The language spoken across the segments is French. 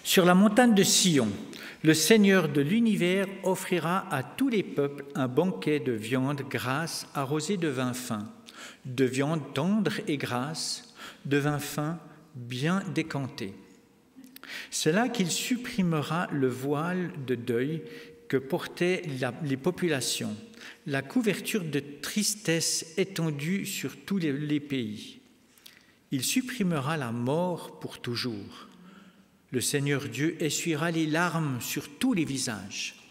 Sur la montagne de Sion, le Seigneur de l'univers offrira à tous les peuples un banquet de viande grasse arrosée de vin fin, de viande tendre et grasse, de vin fin bien décanté. C'est là qu'il supprimera le voile de deuil que portaient les populations, la couverture de tristesse étendue sur tous les pays. Il supprimera la mort pour toujours. Le Seigneur Dieu essuiera les larmes sur tous les visages.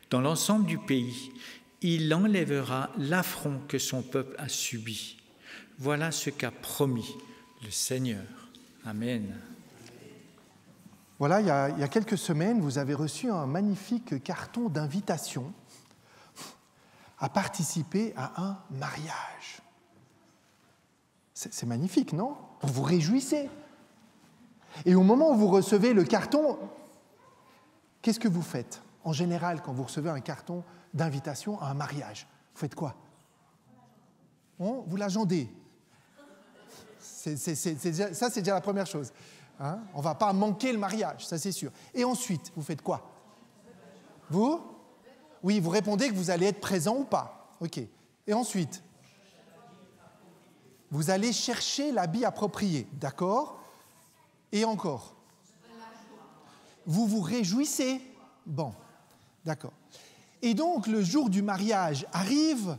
Dans l'ensemble du pays, il enlèvera l'affront que son peuple a subi. Voilà ce qu'a promis le Seigneur. Amen. Voilà, il y a quelques semaines, vous avez reçu un magnifique carton d'invitation à participer à un mariage. C'est magnifique, non? Vous vous réjouissez. Et au moment où vous recevez le carton, qu'est-ce que vous faites? En général, quand vous recevez un carton d'invitation à un mariage, vous faites quoi? Vous l'agendez. Ça, c'est déjà la première chose. Hein? On ne va pas manquer le mariage, ça c'est sûr. Et ensuite, vous faites quoi? Vous? Oui, vous répondez que vous allez être présent ou pas. OK. Et ensuite? Vous allez chercher l'habit approprié, d'accord? Et encore? Vous vous réjouissez? Bon, d'accord. Et donc, le jour du mariage arrive,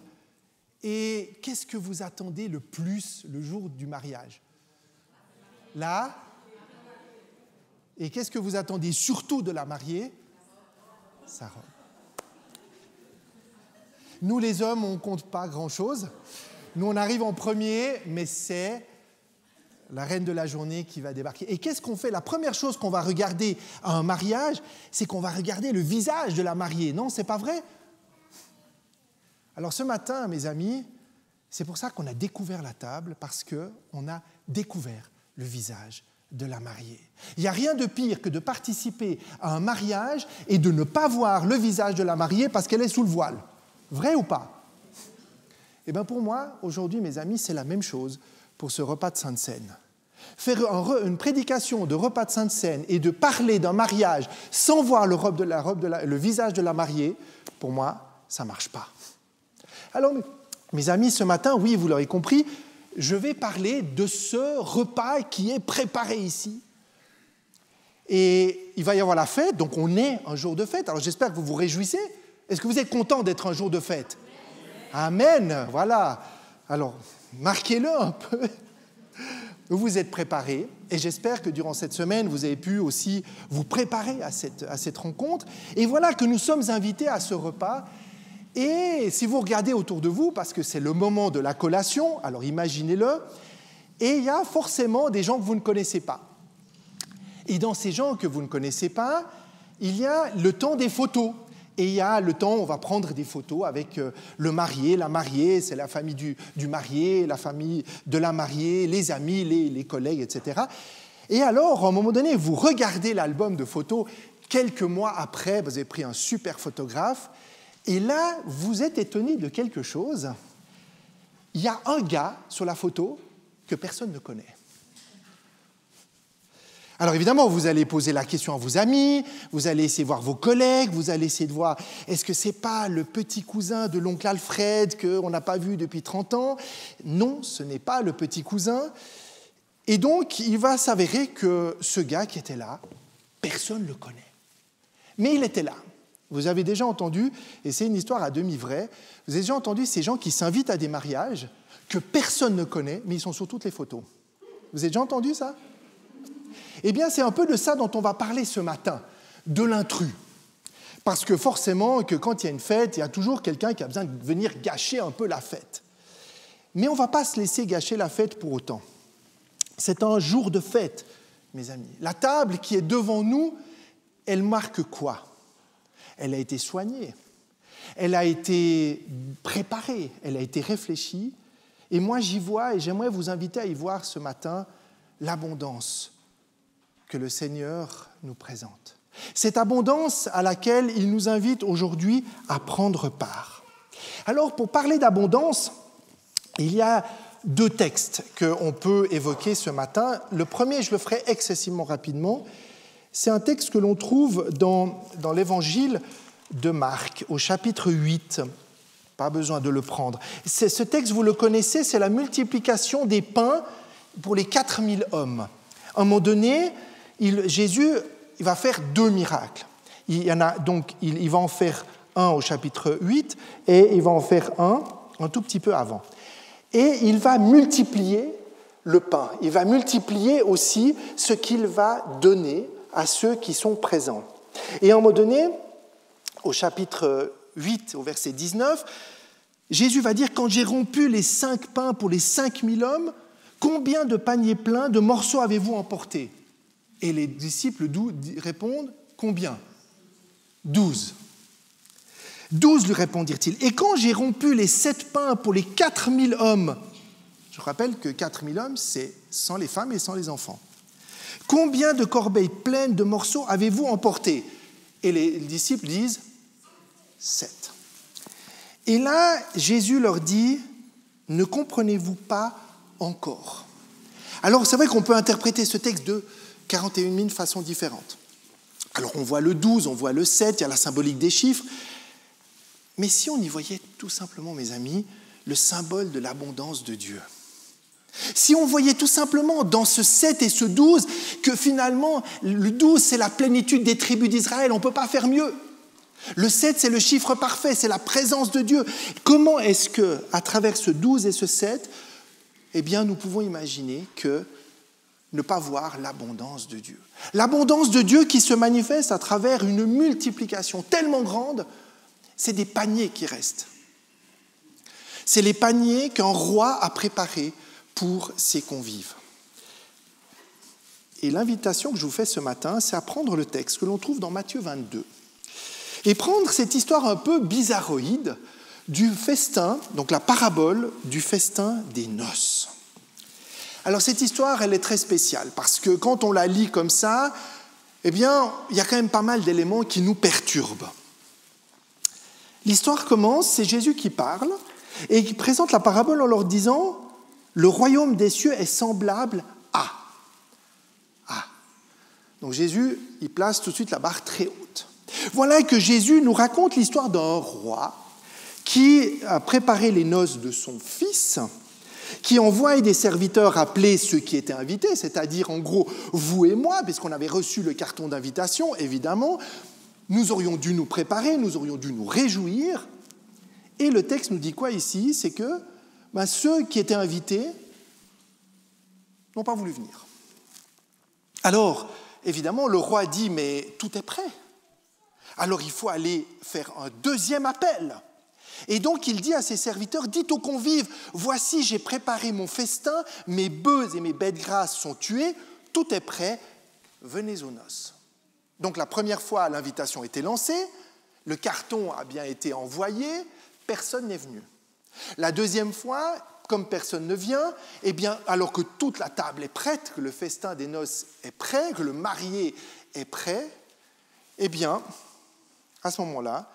et qu'est-ce que vous attendez le plus le jour du mariage? Là? Et qu'est-ce que vous attendez surtout de la mariée? Sa robe. Nous, les hommes, on ne compte pas grand-chose. Nous, on arrive en premier, mais c'est la reine de la journée qui va débarquer. Et qu'est-ce qu'on fait? La première chose qu'on va regarder à un mariage, c'est qu'on va regarder le visage de la mariée. Non, c'est pas vrai? Alors ce matin, mes amis, c'est pour ça qu'on a découvert la table, parce qu'on a découvert le visage de la mariée. Il n'y a rien de pire que de participer à un mariage et de ne pas voir le visage de la mariée parce qu'elle est sous le voile. Vrai ou pas? Eh bien pour moi, aujourd'hui, mes amis, c'est la même chose pour ce repas de Sainte Seine. Faire une prédication de repas de Sainte Seine et de parler d'un mariage sans voir le visage de la mariée, pour moi, ça ne marche pas. Alors, mes amis, ce matin, oui, vous l'aurez compris, je vais parler de ce repas qui est préparé ici. Et il va y avoir la fête, donc on est un jour de fête. Alors j'espère que vous vous réjouissez. Est-ce que vous êtes content d'être un jour de fête? Amen, voilà. Alors, marquez-le un peu. Vous vous êtes préparés, et j'espère que durant cette semaine, vous avez pu aussi vous préparer à cette rencontre. Et voilà que nous sommes invités à ce repas. Et si vous regardez autour de vous, parce que c'est le moment de la collation, alors imaginez-le, et il y a forcément des gens que vous ne connaissez pas. Et dans ces gens que vous ne connaissez pas, il y a le temps des photos. Et il y a le temps où on va prendre des photos avec le marié, la mariée, c'est la famille du marié, la famille de la mariée, les amis, les collègues, etc. Et alors, à un moment donné, vous regardez l'album de photos, quelques mois après, vous avez pris un super photographe, et là, vous êtes étonné de quelque chose. Il y a un gars sur la photo que personne ne connaît. Alors évidemment, vous allez poser la question à vos amis, vous allez essayer de voir vos collègues, vous allez essayer de voir, est-ce que ce n'est pas le petit cousin de l'oncle Alfred qu'on n'a pas vu depuis 30 ans? Non, ce n'est pas le petit cousin. Et donc, il va s'avérer que ce gars qui était là, personne ne le connaît. Mais il était là. Vous avez déjà entendu, et c'est une histoire à demi vraie, vous avez déjà entendu ces gens qui s'invitent à des mariages que personne ne connaît, mais ils sont sur toutes les photos. Vous avez déjà entendu ça? Eh bien, c'est un peu de ça dont on va parler ce matin, de l'intrus. Parce que forcément, que quand il y a une fête, il y a toujours quelqu'un qui a besoin de venir gâcher un peu la fête. Mais on ne va pas se laisser gâcher la fête pour autant. C'est un jour de fête, mes amis. La table qui est devant nous, elle marque quoi? Elle a été soignée, elle a été préparée, elle a été réfléchie. Et moi, j'y vois, et j'aimerais vous inviter à y voir ce matin l'abondance que le Seigneur nous présente. Cette abondance à laquelle il nous invite aujourd'hui à prendre part. Alors, pour parler d'abondance, il y a deux textes qu'on peut évoquer ce matin. Le premier, je le ferai excessivement rapidement. C'est un texte que l'on trouve dans l'évangile de Marc, au chapitre 8. Pas besoin de le prendre. Ce texte, vous le connaissez, c'est la multiplication des pains pour les 4000 hommes. À un moment donné, Jésus va faire 2 miracles. Il va en faire un au chapitre 8 et il va en faire un tout petit peu avant. Et il va multiplier le pain. Il va multiplier aussi ce qu'il va donner à ceux qui sont présents. Et à un moment donné, au chapitre 8, au verset 19, Jésus va dire « Quand j'ai rompu les 5 pains pour les 5000 hommes, combien de paniers pleins de morceaux avez-vous emportés ?» Et les disciples répondent « Combien » 12. 12, lui répondirent-ils. « Et quand j'ai rompu les 7 pains pour les 4000 hommes » Je rappelle que 4000 hommes, c'est sans les femmes et sans les enfants. « Combien de corbeilles pleines de morceaux avez-vous emportés ?» Et les disciples disent 7. Et là, Jésus leur dit, ne comprenez-vous pas encore? Alors, c'est vrai qu'on peut interpréter ce texte de 41 000 façons différentes. Alors, on voit le 12, on voit le 7, il y a la symbolique des chiffres. Mais si on y voyait tout simplement, mes amis, le symbole de l'abondance de Dieu. Si on voyait tout simplement dans ce 7 et ce 12 que finalement, le 12, c'est la plénitude des tribus d'Israël, on ne peut pas faire mieux. Le 7, c'est le chiffre parfait, c'est la présence de Dieu. Comment est-ce que, à travers ce 12 et ce 7, eh bien, nous pouvons imaginer que ne pas voir l'abondance de Dieu. L'abondance de Dieu qui se manifeste à travers une multiplication tellement grande, c'est des paniers qui restent. C'est les paniers qu'un roi a préparés pour ses convives. Et l'invitation que je vous fais ce matin, c'est à prendre le texte que l'on trouve dans Matthieu 22 et prendre cette histoire un peu bizarroïde du festin, donc la parabole du festin des noces. Alors cette histoire, elle est très spéciale parce que quand on la lit comme ça, eh bien, il y a quand même pas mal d'éléments qui nous perturbent. L'histoire commence, c'est Jésus qui parle et qui présente la parabole en leur disant « Le royaume des cieux est semblable à… » Donc Jésus, il place tout de suite la barre très haute. Voilà que Jésus nous raconte l'histoire d'un roi qui a préparé les noces de son fils, qui envoie des serviteurs appeler ceux qui étaient invités, c'est-à-dire en gros vous et moi, puisqu'on avait reçu le carton d'invitation, évidemment, nous aurions dû nous préparer, nous aurions dû nous réjouir. Et le texte nous dit quoi ici? C'est que ceux qui étaient invités n'ont pas voulu venir. Alors, évidemment, le roi dit, mais tout est prêt. Alors il faut aller faire un deuxième appel. Et donc il dit à ses serviteurs, dites aux convives, voici j'ai préparé mon festin, mes bœufs et mes bêtes grasses sont tués, tout est prêt, venez aux noces. Donc la première fois, l'invitation était lancée, le carton a bien été envoyé, personne n'est venu. La deuxième fois, comme personne ne vient, eh bien, alors que toute la table est prête, que le festin des noces est prêt, que le marié est prêt, eh bien, à ce moment-là,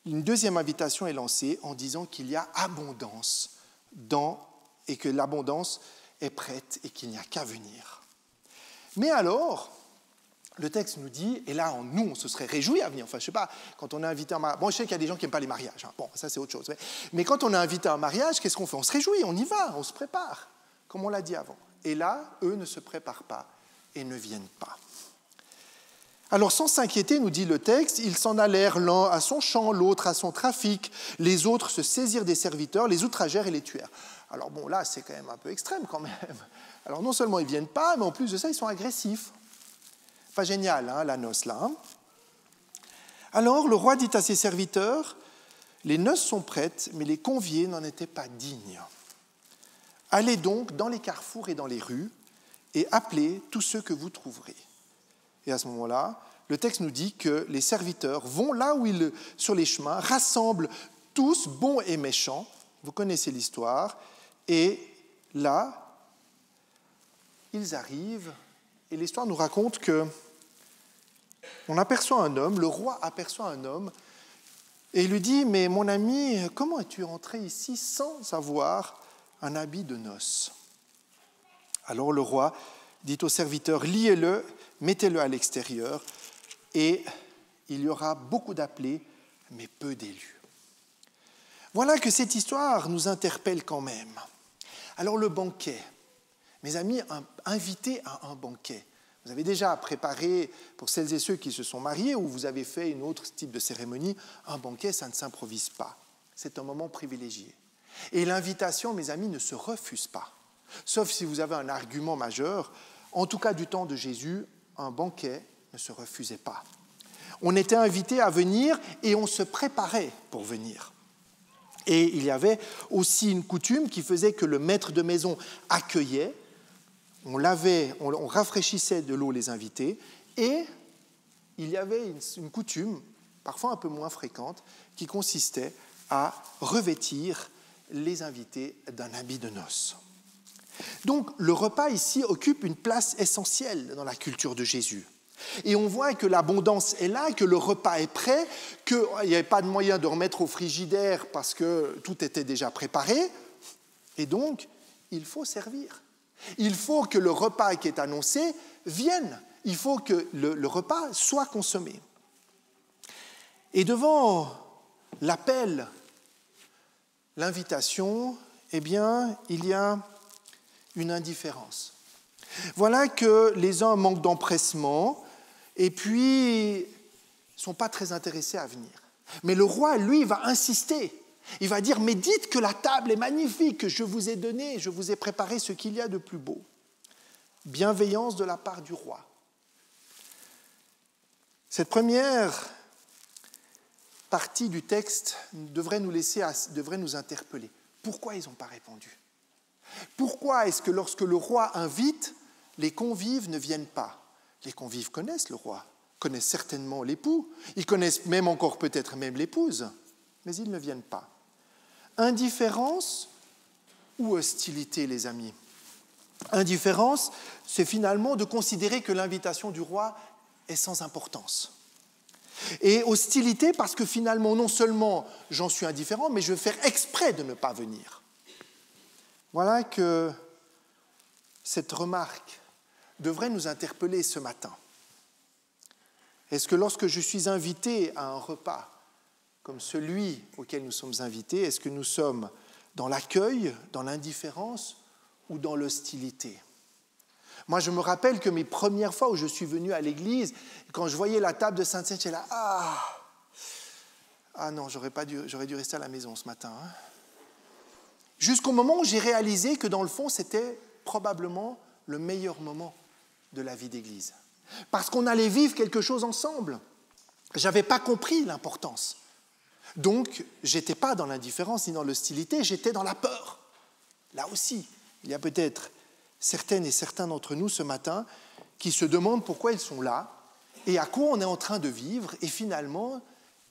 une deuxième invitation est lancée en disant qu'il y a abondance et que l'abondance est prête et qu'il n'y a qu'à venir. Mais alors, le texte nous dit, et là, nous, on se serait réjouis à venir. Enfin, je ne sais pas, quand on est invité à un mariage, bon, je sais qu'il y a des gens qui n'aiment pas les mariages, hein. Bon, ça c'est autre chose. Mais quand on est invité à un mariage, qu'est-ce qu'on fait? On se réjouit, on y va, on se prépare, comme on l'a dit avant. Et là, eux ne se préparent pas et ne viennent pas. Alors, sans s'inquiéter, nous dit le texte, ils s'en allèrent l'un à son champ, l'autre à son trafic, les autres se saisirent des serviteurs, les outragèrent et les tuèrent. Alors bon, là, c'est quand même un peu extrême quand même. Alors non seulement ils ne viennent pas, mais en plus de ça, ils sont agressifs. Pas génial, hein, la noce là. Hein. Alors le roi dit à ses serviteurs, les noces sont prêtes, mais les conviés n'en étaient pas dignes. Allez donc dans les carrefours et dans les rues et appelez tous ceux que vous trouverez. Et à ce moment-là, le texte nous dit que les serviteurs vont là où sur les chemins, rassemblent tous, bons et méchants, vous connaissez l'histoire, et là, ils arrivent, et l'histoire nous raconte que on aperçoit un homme, le roi aperçoit un homme, et il lui dit, mais mon ami, comment es-tu entré ici sans avoir un habit de noces? Alors le roi dit au serviteur, liez-le, mettez-le à l'extérieur, et il y aura beaucoup d'appelés, mais peu d'élus. Voilà que cette histoire nous interpelle quand même. Alors le banquet, mes amis, invité à un banquet. Vous avez déjà préparé, pour celles et ceux qui se sont mariés ou vous avez fait un autre type de cérémonie, un banquet, ça ne s'improvise pas. C'est un moment privilégié. Et l'invitation, mes amis, ne se refuse pas. Sauf si vous avez un argument majeur. En tout cas, du temps de Jésus, un banquet ne se refusait pas. On était invité à venir et on se préparait pour venir. Et il y avait aussi une coutume qui faisait que le maître de maison accueillait, on rafraîchissait de l'eau les invités, et il y avait une coutume, parfois un peu moins fréquente, qui consistait à revêtir les invités d'un habit de noces. Donc le repas ici occupe une place essentielle dans la culture de Jésus. Et on voit que l'abondance est là, que le repas est prêt, qu'il n'y avait pas de moyen de remettre au frigidaire parce que tout était déjà préparé. Et donc, il faut servir. Il faut que le repas qui est annoncé vienne. Il faut que le repas soit consommé. Et devant l'appel, l'invitation, eh bien, il y a une indifférence. Voilà que les uns manquent d'empressement et puis ne sont pas très intéressés à venir. Mais le roi, lui, va insister. Il va dire, mais dites que la table est magnifique, que je vous ai donné, je vous ai préparé ce qu'il y a de plus beau. Bienveillance de la part du roi. Cette première partie du texte devrait nous interpeller. Pourquoi ils n'ont pas répondu ? Pourquoi est-ce que lorsque le roi invite, les convives ne viennent pas ? Les convives connaissent le roi, connaissent certainement l'époux, ils connaissent même encore peut-être même l'épouse, mais ils ne viennent pas. Indifférence ou hostilité, les amis ? Indifférence, c'est finalement de considérer que l'invitation du roi est sans importance. Et hostilité parce que finalement, non seulement j'en suis indifférent, mais je vais faire exprès de ne pas venir. Voilà que cette remarque devrait nous interpeller ce matin. Est-ce que lorsque je suis invité à un repas comme celui auquel nous sommes invités, est-ce que nous sommes dans l'accueil, dans l'indifférence ou dans l'hostilité ? Moi, je me rappelle que mes premières fois où je suis venu à l'église, quand je voyais la table de Sainte-Seine, j'étais là, ah non, j'aurais dû rester à la maison ce matin. Hein. Jusqu'au moment où j'ai réalisé que dans le fond, c'était probablement le meilleur moment de la vie d'église. Parce qu'on allait vivre quelque chose ensemble. Je n'avais pas compris l'importance. Donc, je n'étais pas dans l'indifférence ni dans l'hostilité, j'étais dans la peur. Là aussi, il y a peut-être certaines et certains d'entre nous ce matin qui se demandent pourquoi ils sont là et à quoi on est en train de vivre. Et finalement,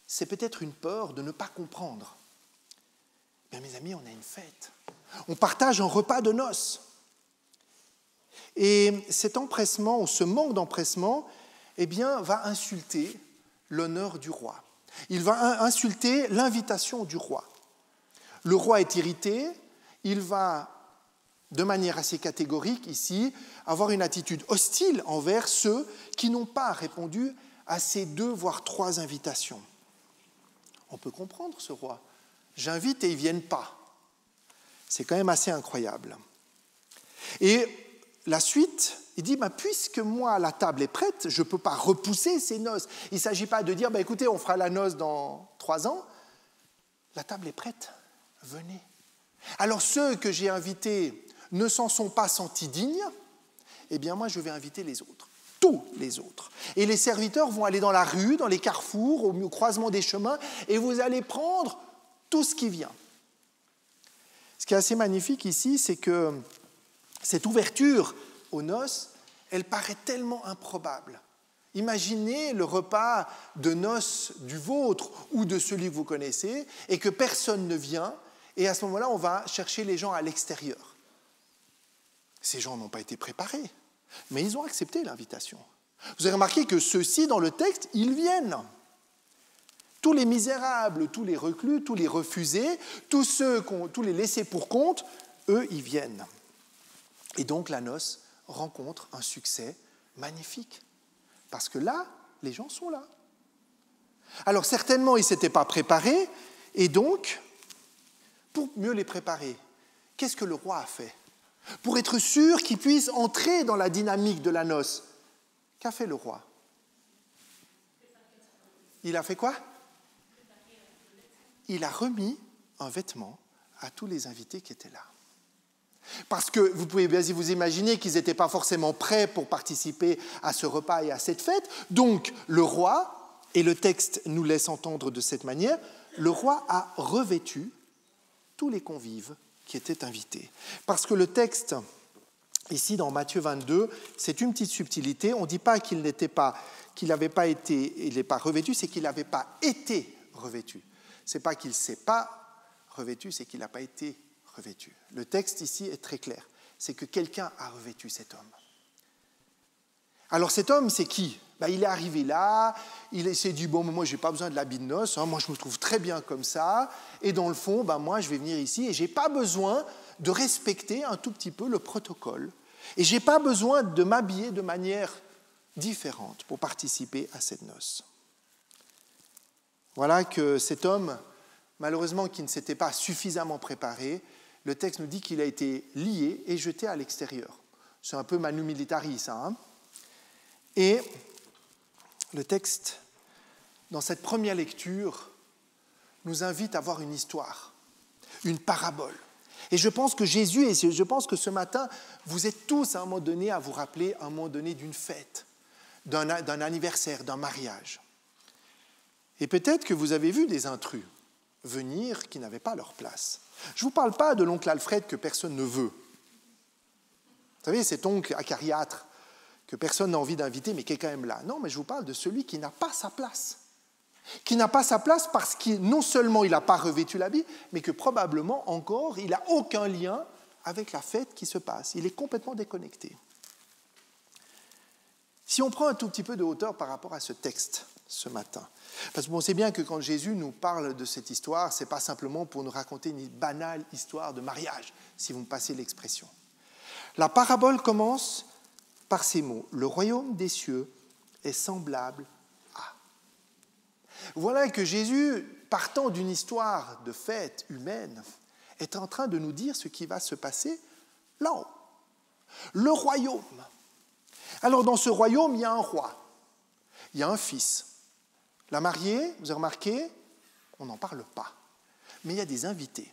c'est peut-être une peur de ne pas comprendre. Bien, mes amis, on a une fête. On partage un repas de noces. Et cet empressement, ou ce manque d'empressement, eh bien, va insulter l'honneur du roi. Il va insulter l'invitation du roi. Le roi est irrité, il va, de manière assez catégorique ici, avoir une attitude hostile envers ceux qui n'ont pas répondu à ces 2, voire 3 invitations. On peut comprendre ce roi. J'invite et ils ne viennent pas. C'est quand même assez incroyable. Et la suite, il dit, puisque moi, la table est prête, je ne peux pas repousser ces noces. Il ne s'agit pas de dire, écoutez, on fera la noce dans 3 ans. La table est prête, venez. Alors ceux que j'ai invités ne s'en sont pas sentis dignes, eh bien moi, je vais inviter les autres, tous les autres. Et les serviteurs vont aller dans la rue, dans les carrefours, au croisement des chemins, et vous allez prendre tout ce qui vient. Ce qui est assez magnifique ici, c'est que cette ouverture aux noces, elle paraît tellement improbable. Imaginez le repas de noces du vôtre ou de celui que vous connaissez et que personne ne vient et à ce moment-là, on va chercher les gens à l'extérieur. Ces gens n'ont pas été préparés, mais ils ont accepté l'invitation. Vous avez remarqué que ceux-ci, dans le texte, ils viennent. Tous les misérables, tous les reclus, tous les refusés, tous les laissés pour compte, eux, ils viennent. Et donc la noce rencontre un succès magnifique. Parce que là, les gens sont là. Alors certainement, ils ne s'étaient pas préparés, et donc, pour mieux les préparer, qu'est-ce que le roi a fait? Pour être sûr qu'ils puissent entrer dans la dynamique de la noce, qu'a fait le roi? Il a fait quoi? Il a remis un vêtement à tous les invités qui étaient là. Parce que vous pouvez bien vous imaginer qu'ils n'étaient pas forcément prêts pour participer à ce repas et à cette fête. Donc le roi, et le texte nous laisse entendre de cette manière, le roi a revêtu tous les convives qui étaient invités. Parce que le texte, ici dans Matthieu 22, c'est une petite subtilité. On ne dit pas qu'il n'avait pas été, il n'est pas revêtu, c'est qu'il n'avait pas été revêtu. Ce n'est pas qu'il ne s'est pas revêtu, c'est qu'il n'a pas été revêtu. Le texte ici est très clair. C'est que quelqu'un a revêtu cet homme. Alors cet homme, c'est qui? Il est arrivé là, il s'est dit, bon, moi, je n'ai pas besoin de l'habit de noces, moi, je me trouve très bien comme ça, et dans le fond, moi, je vais venir ici, et je n'ai pas besoin de respecter un tout petit peu le protocole, et je n'ai pas besoin de m'habiller de manière différente pour participer à cette noce. Voilà que cet homme, malheureusement, qui ne s'était pas suffisamment préparé, le texte nous dit qu'il a été lié et jeté à l'extérieur. C'est un peu manu militari, ça. Hein? Et le texte, dans cette première lecture, nous invite à voir une histoire, une parabole. Et je pense que Jésus, et je pense que ce matin, vous êtes tous à un moment donné à vous rappeler à un moment donné d'une fête, d'un anniversaire, d'un mariage. Et peut-être que vous avez vu des intrus venir qui n'avaient pas leur place. Je ne vous parle pas de l'oncle Alfred que personne ne veut. Vous savez, cet oncle acariâtre que personne n'a envie d'inviter, mais qui est quand même là. Non, mais je vous parle de celui qui n'a pas sa place. Qui n'a pas sa place parce que non seulement il n'a pas revêtu l'habit, mais que probablement encore, il n'a aucun lien avec la fête qui se passe. Il est complètement déconnecté. Si on prend un tout petit peu de hauteur par rapport à ce texte ce matin, parce qu'on sait bien que quand Jésus nous parle de cette histoire, ce n'est pas simplement pour nous raconter une banale histoire de mariage, si vous me passez l'expression. La parabole commence par ces mots. Le royaume des cieux est semblable à. Voilà que Jésus, partant d'une histoire de fête humaine, est en train de nous dire ce qui va se passer là-haut. Le royaume. Alors dans ce royaume, il y a un roi, il y a un fils. La mariée, vous avez remarqué, on n'en parle pas. Mais il y a des invités.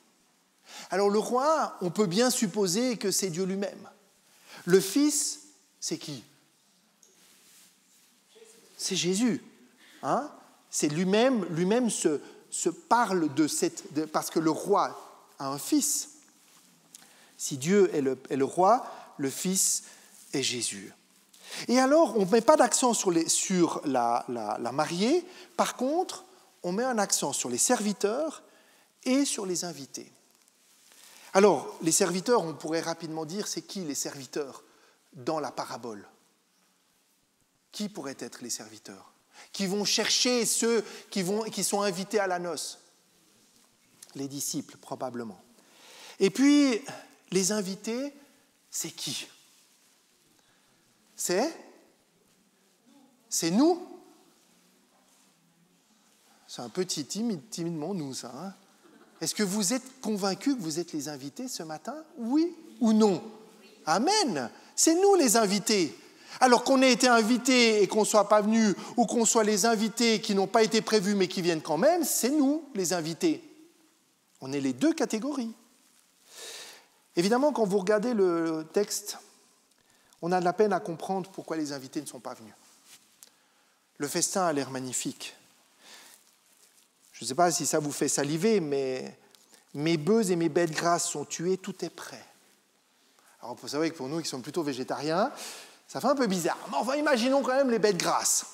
Alors le roi, on peut bien supposer que c'est Dieu lui-même. Le fils, c'est qui? C'est Jésus. Hein? C'est lui-même se parle parce que le roi a un fils. Si Dieu est le roi, le fils est Jésus. Et alors, on ne met pas d'accent sur la mariée. Par contre, on met un accent sur les serviteurs et sur les invités. Alors, les serviteurs, on pourrait rapidement dire, c'est qui les serviteurs dans la parabole? Qui pourraient être les serviteurs? Qui vont chercher ceux qui sont invités à la noce? Les disciples, probablement. Et puis, les invités, c'est qui? C'est nous. C'est un peu timidement nous, ça. Hein? Est-ce que vous êtes convaincus que vous êtes les invités ce matin? Oui ou non? Amen. C'est nous les invités. Alors qu'on ait été invités et qu'on ne soit pas venus, ou qu'on soit les invités qui n'ont pas été prévus mais qui viennent quand même, c'est nous les invités. On est les deux catégories. Évidemment, quand vous regardez le texte, on a de la peine à comprendre pourquoi les invités ne sont pas venus. Le festin a l'air magnifique. Je ne sais pas si ça vous fait saliver, mais mes bœufs et mes bêtes grasses sont tués, tout est prêt. Alors, il faut savoir que pour nous qui sommes plutôt végétariens, ça fait un peu bizarre. Mais enfin, imaginons quand même les bêtes grasses.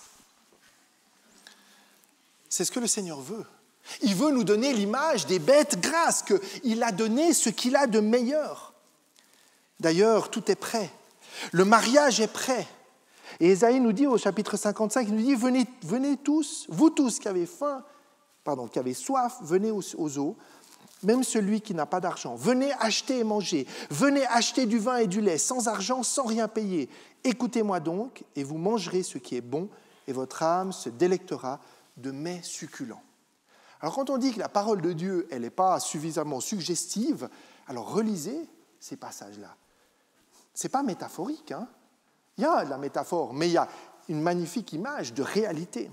C'est ce que le Seigneur veut. Il veut nous donner l'image des bêtes grasses, qu'il a donné ce qu'il a de meilleur. D'ailleurs, tout est prêt. Le mariage est prêt. Et Ésaïe nous dit au chapitre 55, il nous dit, venez tous, vous tous qui avez faim, qui avez soif, venez aux eaux. même celui qui n'a pas d'argent. Venez acheter et manger. Venez acheter du vin et du lait, sans argent, sans rien payer. Écoutez-moi donc, et vous mangerez ce qui est bon, et votre âme se délectera de mets succulents. Alors quand on dit que la parole de Dieu, elle n'est pas suffisamment suggestive, alors relisez ces passages-là. Ce n'est pas métaphorique, hein. Il y a de la métaphore, mais il y a une magnifique image de réalité.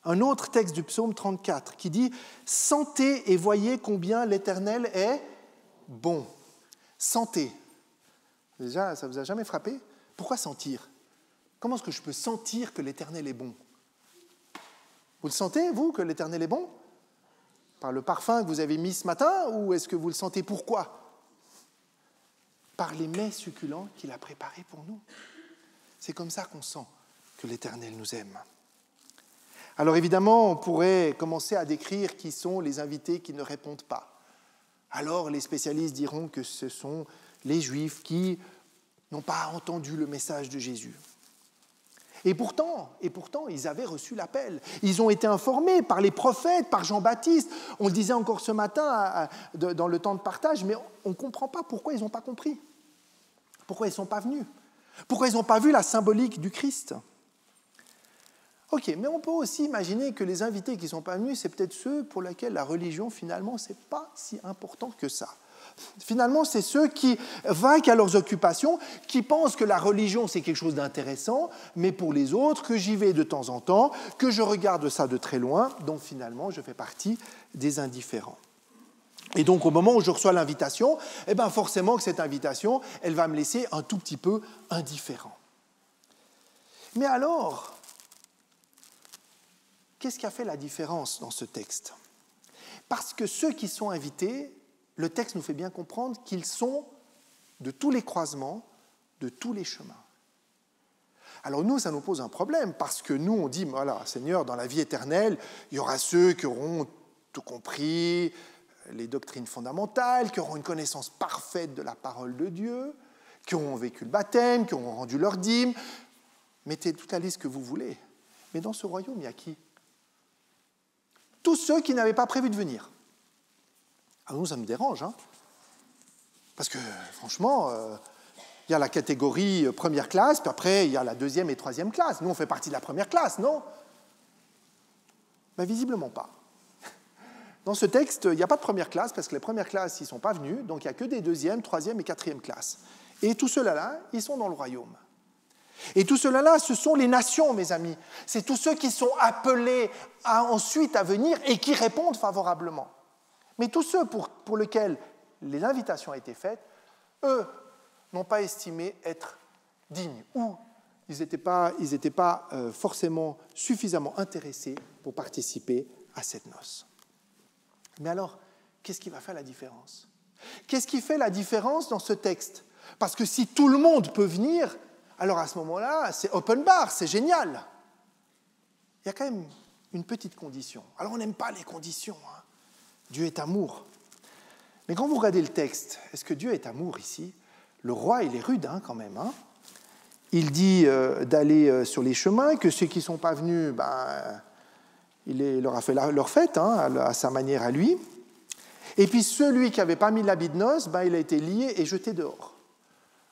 Un autre texte du psaume 34 qui dit « Sentez et voyez combien l'Éternel est bon. » Sentez. Déjà, ça ne vous a jamais frappé? Pourquoi sentir? Comment est-ce que je peux sentir que l'Éternel est bon? Vous le sentez, vous, que l'Éternel est bon? Par le parfum que vous avez mis ce matin, ou est-ce que vous le sentez pourquoi? Par les mets succulents qu'il a préparés pour nous. C'est comme ça qu'on sent que l'Éternel nous aime. Alors évidemment, on pourrait commencer à décrire qui sont les invités qui ne répondent pas. Alors les spécialistes diront que ce sont les Juifs qui n'ont pas entendu le message de Jésus. Et pourtant, ils avaient reçu l'appel. Ils ont été informés par les prophètes, par Jean-Baptiste. On le disait encore ce matin dans le temps de partage, mais on ne comprend pas pourquoi ils n'ont pas compris. Pourquoi ils ne sont pas venus? Pourquoi ils n'ont pas vu la symbolique du Christ? Ok, mais on peut aussi imaginer que les invités qui ne sont pas venus, c'est peut-être ceux pour lesquels la religion, finalement, ce n'est pas si important que ça. Finalement, c'est ceux qui vaquent à leurs occupations, qui pensent que la religion, c'est quelque chose d'intéressant, mais pour les autres, que j'y vais de temps en temps, que je regarde ça de très loin, donc finalement, je fais partie des indifférents. Et donc, au moment où je reçois l'invitation, eh bien, forcément que cette invitation, elle va me laisser un tout petit peu indifférent. Mais alors, qu'est-ce qui a fait la différence dans ce texte? Parce que ceux qui sont invités, le texte nous fait bien comprendre qu'ils sont de tous les croisements, de tous les chemins. Alors nous, ça nous pose un problème, parce que nous, on dit, voilà, Seigneur, dans la vie éternelle, il y aura ceux qui auront tout compris, les doctrines fondamentales, qui auront une connaissance parfaite de la parole de Dieu, qui auront vécu le baptême, qui auront rendu leur dîme. Mettez toute la liste que vous voulez. Mais dans ce royaume, il y a qui? Tous ceux qui n'avaient pas prévu de venir. Alors nous, ça nous dérange, hein, parce que franchement, il y a la catégorie première classe, puis après, il y a la deuxième et troisième classe. Nous, on fait partie de la première classe, non? Ben, visiblement pas. Dans ce texte, il n'y a pas de première classe, parce que les premières classes, ils ne sont pas venus, donc il n'y a que des deuxième, troisième et quatrième classes. Et tous ceux-là, ils sont dans le royaume. Et tous ceux-là, ce sont les nations, mes amis. C'est tous ceux qui sont appelés ensuite à venir et qui répondent favorablement. Mais tous ceux pour lesquels l'invitation a été faite, eux, n'ont pas estimé être dignes, ou ils n'étaient pas forcément suffisamment intéressés pour participer à cette noce. Mais alors, qu'est-ce qui va faire la différence? Qu'est-ce qui fait la différence dans ce texte? Parce que si tout le monde peut venir, alors à ce moment-là, c'est open bar, c'est génial. Il y a quand même une petite condition. Alors on n'aime pas les conditions, hein. Dieu est amour. Mais quand vous regardez le texte, est-ce que Dieu est amour ici? Le roi, il est rude, hein, quand même, hein. Il dit d'aller sur les chemins, que ceux qui ne sont pas venus, il leur a fait leur fête, hein, à sa manière à lui. Et puis celui qui n'avait pas mis l'habit de noces, il a été lié et jeté dehors.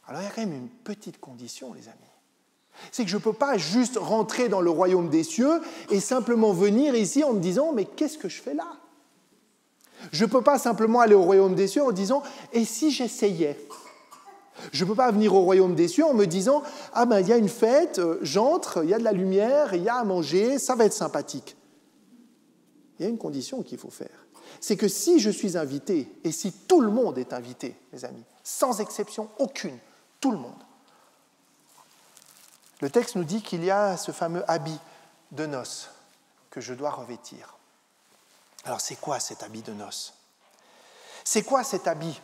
Alors il y a quand même une petite condition, les amis. C'est que je ne peux pas juste rentrer dans le royaume des cieux et simplement venir ici en me disant « mais qu'est-ce que je fais là ?» Je ne peux pas simplement aller au royaume des cieux en disant « et si j'essayais ?» Je ne peux pas venir au royaume des cieux en me disant « ah il y a une fête, j'entre, il y a de la lumière, il y a à manger, ça va être sympathique. » Il y a une condition qu'il faut faire. C'est que si je suis invité, et si tout le monde est invité, mes amis, sans exception aucune, tout le monde, le texte nous dit qu'il y a ce fameux habit de noces que je dois revêtir. Alors c'est quoi cet habit de noces? C'est quoi cet habit?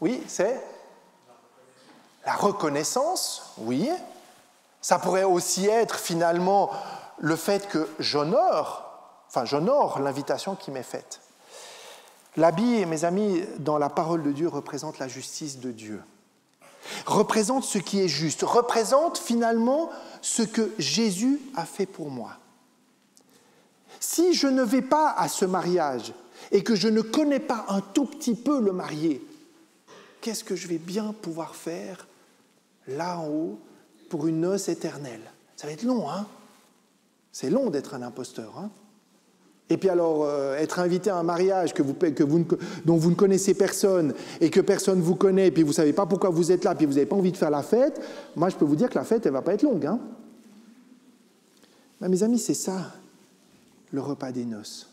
Oui, c'est la reconnaissance, oui. Ça pourrait aussi être finalement le fait que j'honore l'invitation qui m'est faite. L'habit, mes amis, dans la parole de Dieu, représente la justice de Dieu. Représente ce qui est juste, représente finalement ce que Jésus a fait pour moi. Si je ne vais pas à ce mariage et que je ne connais pas un tout petit peu le marié, qu'est-ce que je vais bien pouvoir faire là en haut pour une noce éternelle? Ça va être long, hein? C'est long d'être un imposteur, hein? Et puis alors, être invité à un mariage dont vous ne connaissez personne et que personne ne vous connaît, et puis vous ne savez pas pourquoi vous êtes là, puis vous n'avez pas envie de faire la fête, moi je peux vous dire que la fête, elle ne va pas être longue, hein? Ben, mes amis, c'est ça, le repas des noces.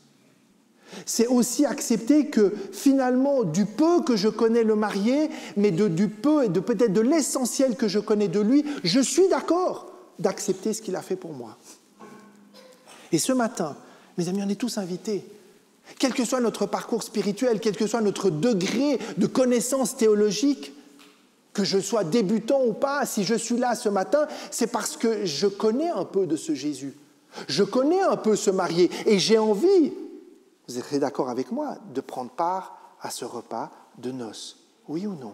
C'est aussi accepter que finalement, du peu que je connais le marié, mais du peu et peut-être de l'essentiel que je connais de lui, je suis d'accord d'accepter ce qu'il a fait pour moi. Et ce matin, mes amis, on est tous invités. Quel que soit notre parcours spirituel, quel que soit notre degré de connaissance théologique, que je sois débutant ou pas, si je suis là ce matin, c'est parce que je connais un peu de ce Jésus. Je connais un peu ce marié et j'ai envie, vous serez d'accord avec moi, de prendre part à ce repas de noces. Oui ou non?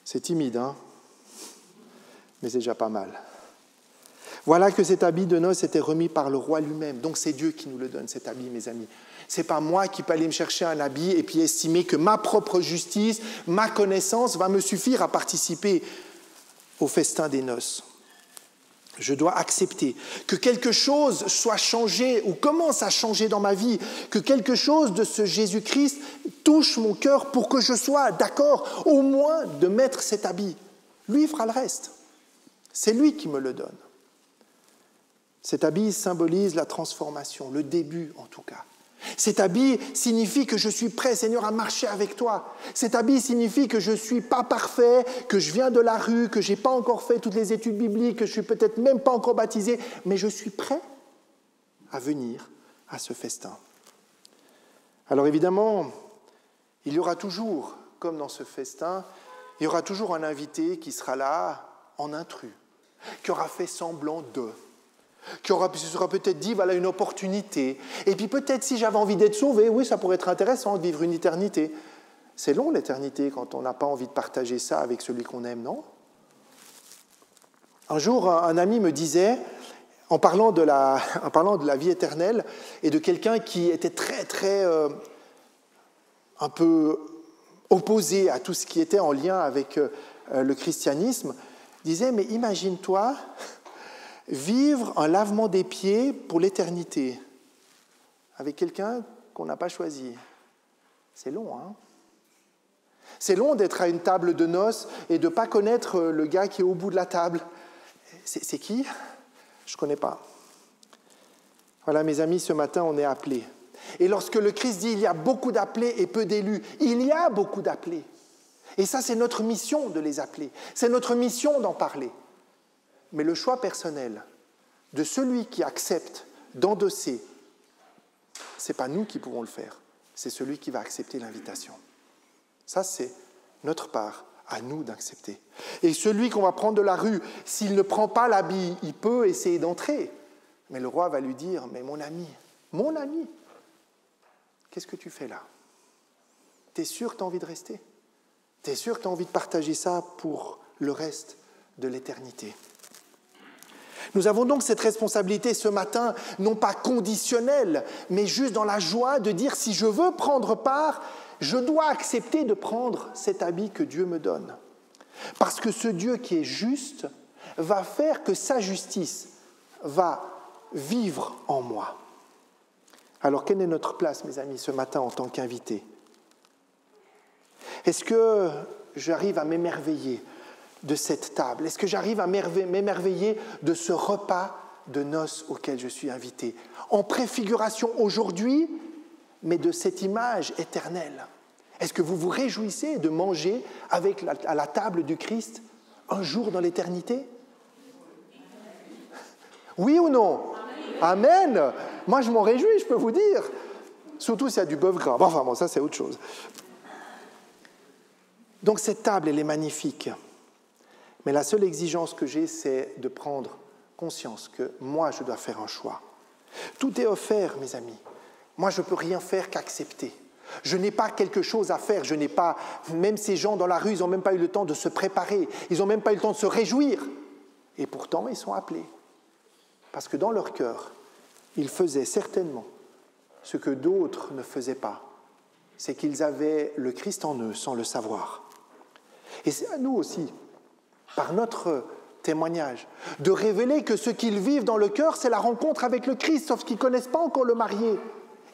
C'est timide, hein? Mais c'est déjà pas mal. Voilà que cet habit de noces était remis par le roi lui-même. Donc c'est Dieu qui nous le donne, cet habit, mes amis. Ce n'est pas moi qui peux aller me chercher un habit et puis estimer que ma propre justice, ma connaissance va me suffire à participer au festin des noces. Je dois accepter que quelque chose soit changé ou commence à changer dans ma vie, que quelque chose de ce Jésus-Christ touche mon cœur pour que je sois d'accord au moins de mettre cet habit. Lui fera le reste. C'est lui qui me le donne. Cet habit symbolise la transformation, le début en tout cas. Cet habit signifie que je suis prêt, Seigneur, à marcher avec toi. Cet habit signifie que je ne suis pas parfait, que je viens de la rue, que je n'ai pas encore fait toutes les études bibliques, que je ne suis peut-être même pas encore baptisé, mais je suis prêt à venir à ce festin. Alors évidemment, il y aura toujours, comme dans ce festin, il y aura toujours un invité qui sera là en intrus, qui aura fait semblant de... qui se sera peut-être dit, voilà une opportunité. Et puis peut-être si j'avais envie d'être sauvé, oui, ça pourrait être intéressant de vivre une éternité. C'est long l'éternité quand on n'a pas envie de partager ça avec celui qu'on aime, non? Un jour, un ami me disait, en parlant de la vie éternelle et de quelqu'un qui était très, un peu opposé à tout ce qui était en lien avec le christianisme, disait, mais imagine-toi vivre un lavement des pieds pour l'éternité avec quelqu'un qu'on n'a pas choisi. C'est long, hein? C'est long d'être à une table de noces et de ne pas connaître le gars qui est au bout de la table. C'est qui? Je ne connais pas. Voilà, mes amis, ce matin, on est appelés. Et lorsque le Christ dit « il y a beaucoup d'appelés et peu d'élus », il y a beaucoup d'appelés. Et ça, c'est notre mission de les appeler. C'est notre mission d'en parler. Mais le choix personnel de celui qui accepte d'endosser, ce n'est pas nous qui pouvons le faire, c'est celui qui va accepter l'invitation. Ça, c'est notre part, à nous d'accepter. Et celui qu'on va prendre de la rue, s'il ne prend pas l'habit, il peut essayer d'entrer. Mais le roi va lui dire, mais mon ami, qu'est-ce que tu fais là? T'es sûr que tu as envie de rester? T'es sûr que tu as envie de partager ça pour le reste de l'éternité? Nous avons donc cette responsabilité ce matin, non pas conditionnelle, mais juste dans la joie de dire si je veux prendre part, je dois accepter de prendre cet habit que Dieu me donne. Parce que ce Dieu qui est juste va faire que sa justice va vivre en moi. Alors quelle est notre place, mes amis, ce matin en tant qu'invités? Est-ce que j'arrive à m'émerveiller de cette table? Est-ce que j'arrive à m'émerveiller de ce repas de noces auquel je suis invité? En préfiguration aujourd'hui, mais de cette image éternelle. Est-ce que vous vous réjouissez de manger à la table du Christ un jour dans l'éternité? Oui ou non? Amen. Moi, je m'en réjouis, je peux vous dire. Surtout s'il y a du bœuf gras. Enfin, bon, ça, c'est autre chose. Donc, cette table, elle est magnifique. Mais la seule exigence que j'ai, c'est de prendre conscience que moi, je dois faire un choix. Tout est offert, mes amis. Moi, je ne peux rien faire qu'accepter. Je n'ai pas quelque chose à faire. Je n'ai pas... Même ces gens dans la rue, ils n'ont même pas eu le temps de se préparer. Ils n'ont même pas eu le temps de se réjouir. Et pourtant, ils sont appelés. Parce que dans leur cœur, ils faisaient certainement ce que d'autres ne faisaient pas. C'est qu'ils avaient le Christ en eux sans le savoir. Et c'est à nous aussi, par notre témoignage, de révéler que ce qu'ils vivent dans le cœur, c'est la rencontre avec le Christ, sauf qu'ils ne connaissent pas encore le marié.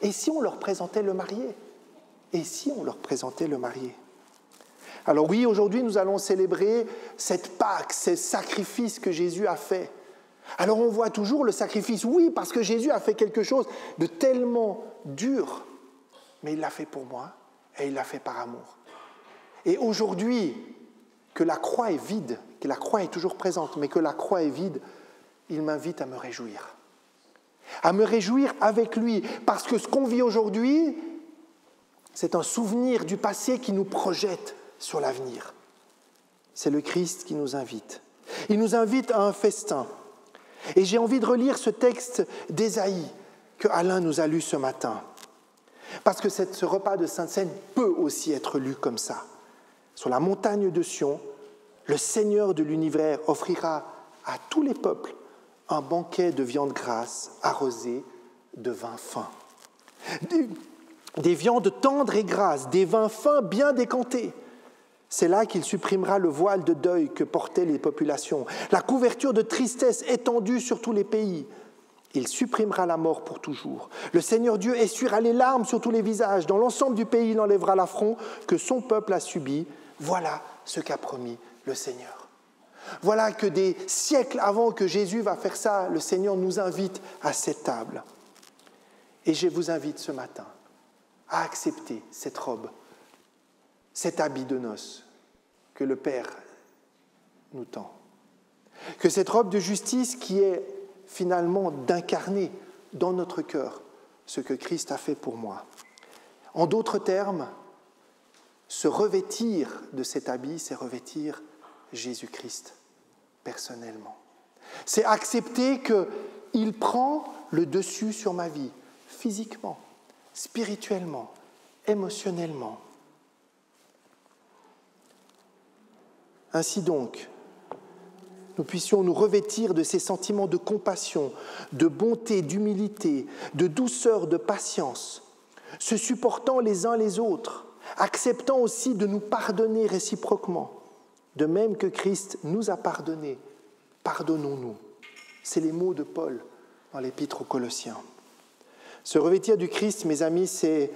Et si on leur présentait le marié? Et si on leur présentait le marié? Alors oui, aujourd'hui, nous allons célébrer cette Pâque, ce sacrifice que Jésus a fait. Alors on voit toujours le sacrifice, oui, parce que Jésus a fait quelque chose de tellement dur, mais il l'a fait pour moi et il l'a fait par amour. Et aujourd'hui, que la croix est vide, que la croix est toujours présente, mais que la croix est vide, il m'invite à me réjouir. À me réjouir avec lui, parce que ce qu'on vit aujourd'hui, c'est un souvenir du passé qui nous projette sur l'avenir. C'est le Christ qui nous invite. Il nous invite à un festin. Et j'ai envie de relire ce texte d'Ésaïe que Alain nous a lu ce matin. Parce que ce repas de Sainte-Seine peut aussi être lu comme ça. Sur la montagne de Sion, le Seigneur de l'univers offrira à tous les peuples un banquet de viande grasse arrosée de vin fin. Des viandes tendres et grasses, des vins fins bien décantés. C'est là qu'il supprimera le voile de deuil que portaient les populations, la couverture de tristesse étendue sur tous les pays. Il supprimera la mort pour toujours. Le Seigneur Dieu essuiera les larmes sur tous les visages. Dans l'ensemble du pays, il enlèvera l'affront que son peuple a subi. Voilà ce qu'a promis le Seigneur. Voilà que des siècles avant que Jésus va faire ça, le Seigneur nous invite à cette table. Et je vous invite ce matin à accepter cette robe, cet habit de noces que le Père nous tend. Que cette robe de justice qui est finalement d'incarner dans notre cœur ce que Christ a fait pour moi. En d'autres termes, se revêtir de cet habit, c'est revêtir Jésus-Christ personnellement. C'est accepter qu'il prend le dessus sur ma vie, physiquement, spirituellement, émotionnellement. Ainsi donc, nous puissions nous revêtir de ces sentiments de compassion, de bonté, d'humilité, de douceur, de patience, se supportant les uns les autres, acceptant aussi de nous pardonner réciproquement, de même que Christ nous a pardonnés, pardonnons-nous. C'est les mots de Paul dans l'Épître aux Colossiens. Se revêtir du Christ, mes amis, c'est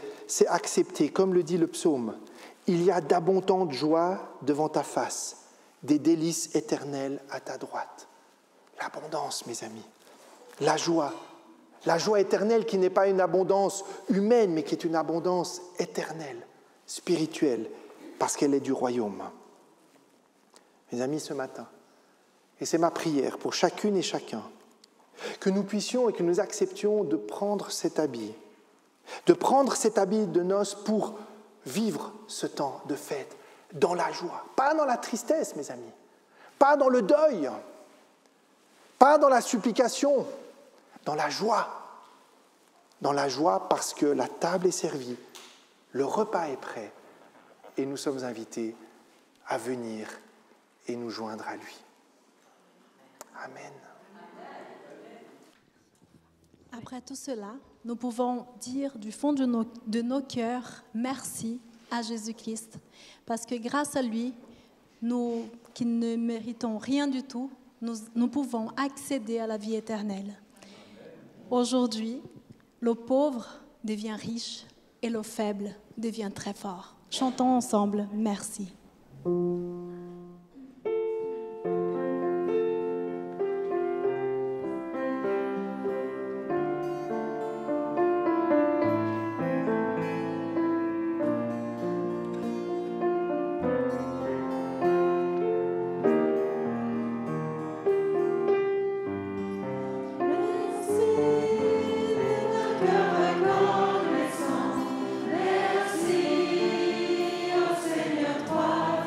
accepter, comme le dit le psaume, « Il y a d'abondantes joies devant ta face, des délices éternelles à ta droite. » L'abondance, mes amis, la joie éternelle qui n'est pas une abondance humaine, mais qui est une abondance éternelle, spirituelle, parce qu'elle est du royaume. Mes amis, ce matin, et c'est ma prière pour chacune et chacun, que nous puissions et que nous acceptions de prendre cet habit de noces pour vivre ce temps de fête dans la joie, pas dans la tristesse, mes amis, pas dans le deuil, pas dans la supplication, dans la joie parce que la table est servie, le repas est prêt et nous sommes invités à venir et nous joindre à lui. Amen. Après tout cela, nous pouvons dire du fond de nos cœurs merci à Jésus-Christ, parce que grâce à lui, nous qui ne méritons rien du tout, nous pouvons accéder à la vie éternelle. Aujourd'hui, le pauvre devient riche et le faible devient très fort. Chantons ensemble, merci. Merci, ô Seigneur, toi,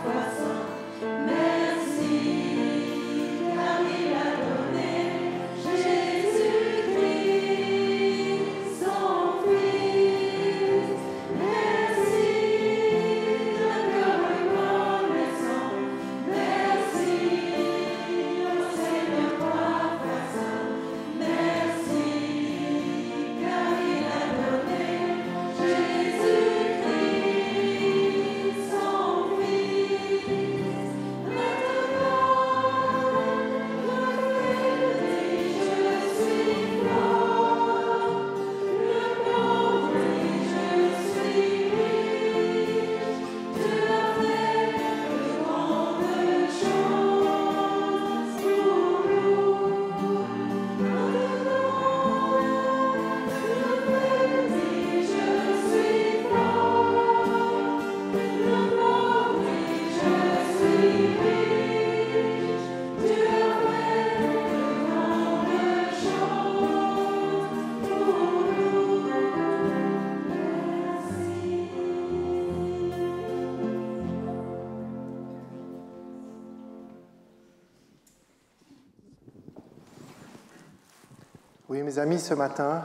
Oui, mes amis, ce matin,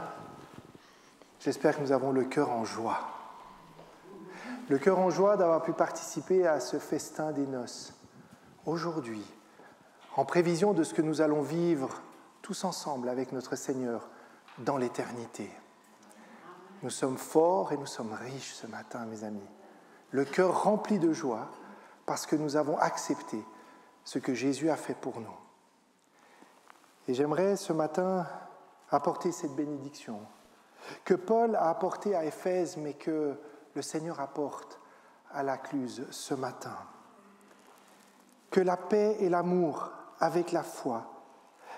j'espère que nous avons le cœur en joie. Le cœur en joie d'avoir pu participer à ce festin des noces, aujourd'hui, en prévision de ce que nous allons vivre tous ensemble avec notre Seigneur dans l'éternité. Nous sommes forts et nous sommes riches ce matin, mes amis. Le cœur rempli de joie parce que nous avons accepté ce que Jésus a fait pour nous. Et j'aimerais ce matin apporter cette bénédiction que Paul a apportée à Éphèse, mais que le Seigneur apporte à la Cluse ce matin. Que la paix et l'amour avec la foi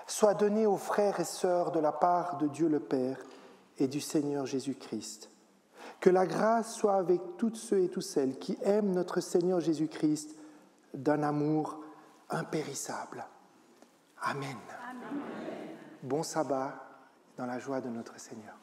soient donnés aux frères et sœurs de la part de Dieu le Père et du Seigneur Jésus-Christ. Que la grâce soit avec toutes ceux et toutes celles qui aiment notre Seigneur Jésus-Christ d'un amour impérissable. Amen. Amen. Bon sabbat dans la joie de notre Seigneur.